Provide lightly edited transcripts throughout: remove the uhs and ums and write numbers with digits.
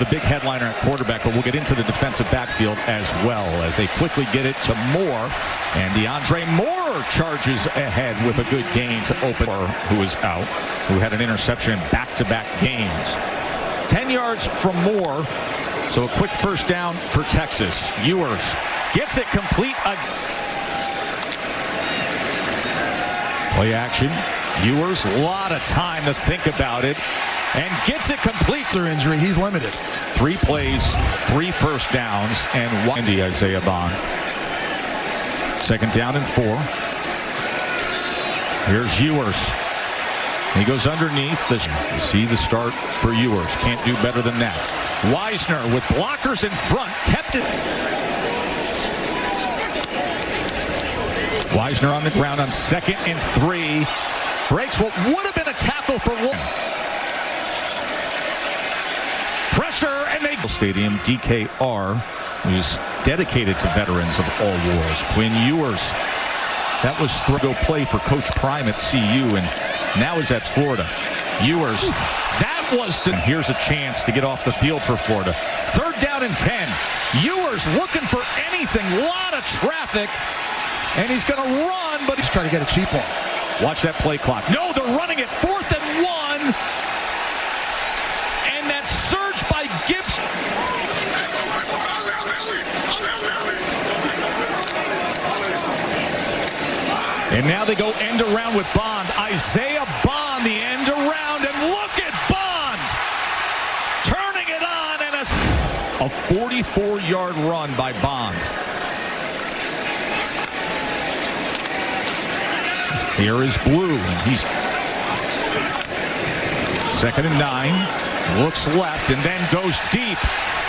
the big headliner at quarterback, but we'll get into the defensive backfield as well as they quickly get it to Moore. And DeAndre Moore charges ahead with a good gain to open, who is out, who had an interception in back-to-back games. 10 yards from Moore, so a quick first down for Texas. Ewers gets it complete. Play action. Ewers, a lot of time to think about it, and gets it complete. Their injury, he's limited. 3 plays, 3 first downs, and one. Isaiah Bond. Second down and 4. Here's Ewers. He goes underneath. You see the start for Ewers. Can't do better than that. Wisner with blockers in front. Kept it. Wisner on the ground on 2nd and 3. Breaks what would have been a tackle for pressure, and they stadium. DKR, who's dedicated to veterans of all wars. Quinn Ewers, that was go play for Coach Prime at CU, and now is at Florida. Ewers, that was to. Here's a chance to get off the field for Florida. 3rd down and 10. Ewers looking for anything. A lot of traffic, and he's going to run, but he's trying to get a cheap one. Watch that play clock. No, they're running it 4th and 1. And that surge by Gibbs. And now they go end around with Bond. Isaiah Bond, the end around. And look at Bond turning it on. And a 44-yard run by Bond. Here is Blue, and he's 2nd and 9. Looks left and then goes deep.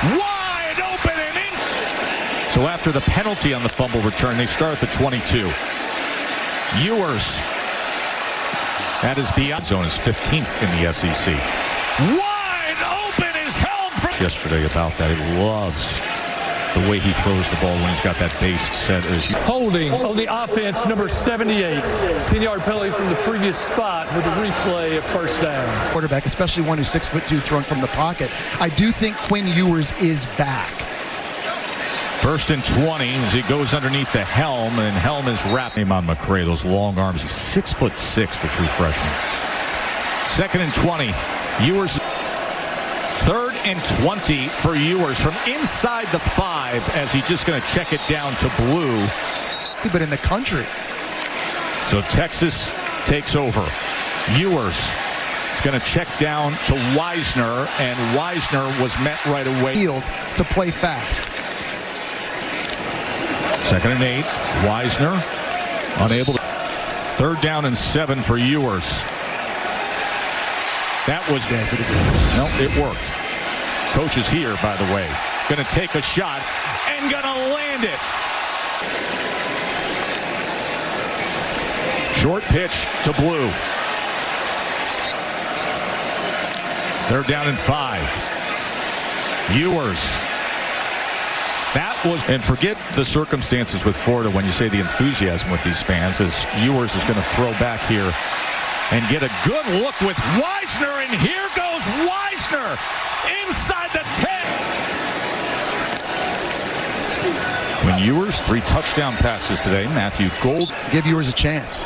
Wide open and in. So after the penalty on the fumble return, they start at the 22. Ewers. That is beyond zone, is 15th in the SEC. Wide open is held from. Yesterday about that. He loves the way he throws the ball when he's got that base set. Holding on the offense, number 78. 10-yard penalty from the previous spot with a replay of first down. Quarterback, especially one who's 6'2", throwing from the pocket. I do think Quinn Ewers is back. 1st and 20 as he goes underneath the helm, and helm is wrapping him on McCray. Those long arms. He's 6'6", the true freshman. 2nd and 20. Ewers. 3rd and 20 for Ewers from inside the 5 as he's just going to check it down to Blue. But in the country. So Texas takes over. Ewers is going to check down to Wisner, and Wisner was met right away. Field to play fast. 2nd and 8. Wisner unable to. 3rd down and 7 for Ewers. That was dead for the defense. No, it worked. Coach is here, by the way. Going to take a shot and going to land it. Short pitch to Blue. 3rd down and 5. Ewers. That was, and forget the circumstances with Florida when you say the enthusiasm with these fans, as Ewers is going to throw back here and get a good look with Wisner, and here goes Wisner inside the 10. When Ewers, 3 touchdown passes today. Matthew Gold. Give Ewers a chance.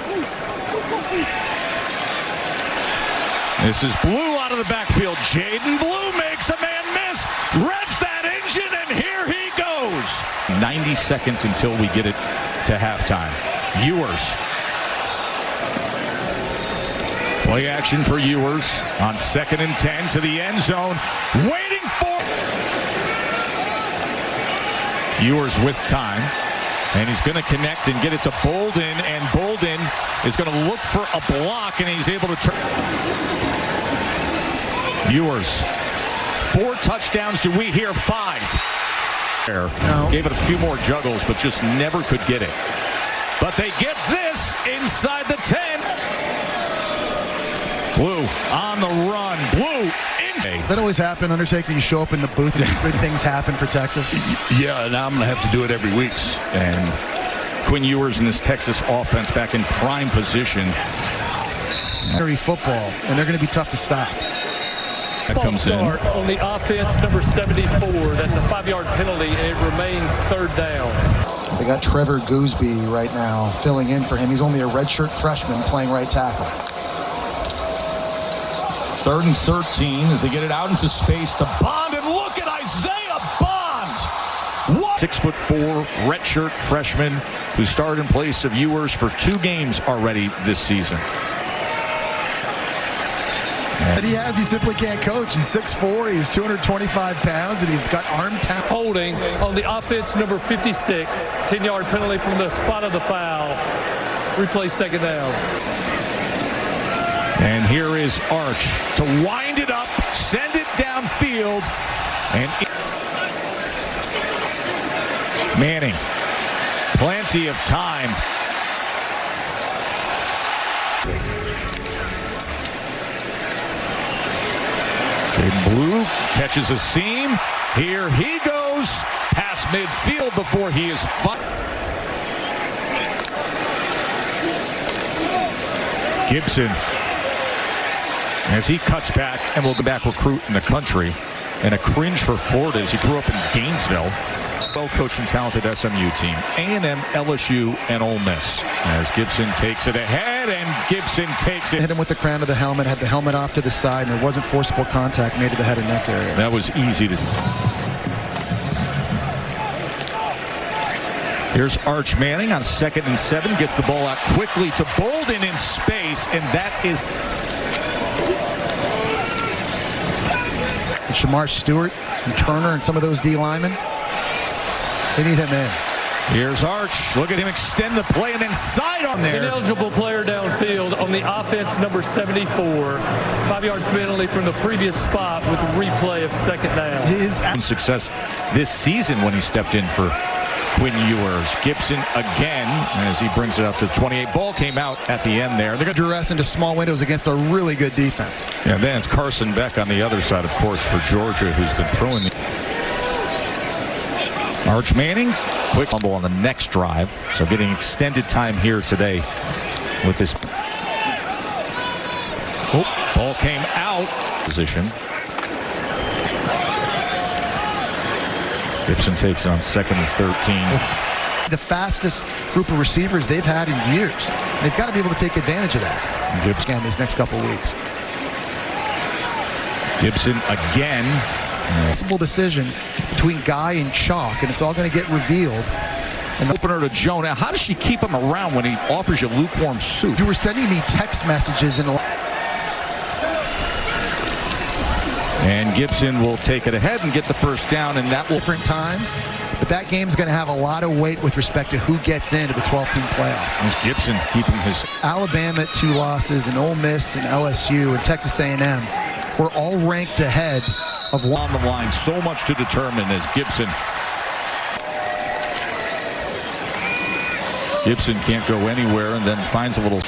This is Blue out of the backfield. Jaden Blue makes a man miss. Revs that engine, and here he goes. 90 seconds until we get it to halftime. Ewers. Play action for Ewers on 2nd and 10 to the end zone. Waiting for Ewers with time. And he's going to connect and get it to Bolden. And Bolden is going to look for a block, and he's able to turn. Ewers. 4 touchdowns. Do we hear 5? No. Gave it a few more juggles, but just never could get it. But they get this inside the 10. Blue on the run. Blue in. Does that always happen, Undertaker? You show up in the booth and good things happen for Texas? Yeah, and I'm going to have to do it every week. And Quinn Ewers in this Texas offense back in prime position. Football, and they're going to be tough to stop. That comes in. Start on the offense, number 74. That's a 5-yard penalty, and it remains third down. They got Trevor Gooseby right now filling in for him. He's only a redshirt freshman playing right tackle. 3rd and 13 as they get it out into space to Bond, and look at Isaiah Bond. What? 6'4" redshirt freshman who started in place of Ewers for 2 games already this season. That he has, he simply can't coach. He's 6'4", he's 225 pounds, and he's got arm talent. Holding on the offense, number 56. 10-yard penalty from the spot of the foul. Replay second down. And here is Arch to wind it up, send it downfield, and Manning, plenty of time. Jaden Blue catches a seam. Here he goes past midfield before he is Gibson, as he cuts back and will go back recruit in the country, and a cringe for Florida as he grew up in Gainesville. Well-coached and talented SMU team, A&M, LSU, and Ole Miss. As Gibson takes it ahead, and Gibson takes it. Hit him with the crown of the helmet, had the helmet off to the side, and there wasn't forcible contact made to the head and neck area. That was easy to. Here's Arch Manning on 2nd and 7, gets the ball out quickly to Bolden in space, and that is. And Shamar Stewart and Turner and some of those D linemen, they need him in. Here's Arch. Look at him extend the play and then side on there. Ineligible player downfield on the offense, number 74. 5-yard penalty from the previous spot with a replay of second down. His success this season when he stepped in for Quinn Ewers. Gibson again as he brings it out to 28. Ball came out at the end there. They're going to duress into small windows against a really good defense. And then it's Carson Beck on the other side, of course, for Georgia, who's been throwing the. Arch Manning, quick fumble on the next drive. So getting extended time here today with this. Oh, ball came out. Position. Gibson takes it on 2nd and 13. The fastest group of receivers they've had in years. They've got to be able to take advantage of that. Gibson Again, these next couple of weeks. Gibson again. Simple decision between Guy and Chalk, and it's all going to get revealed. And the opener to Joe. Now, how does she keep him around when he offers you lukewarm soup? You were sending me text messages and Gibson will take it ahead and get the first down, and that will different times. But that game's going to have a lot of weight with respect to who gets into the 12-team playoff. It was Gibson keeping his. Alabama at 2 losses, and Ole Miss and LSU and Texas A&M were all ranked ahead of on the line. So much to determine as Gibson. Gibson can't go anywhere and then finds a little.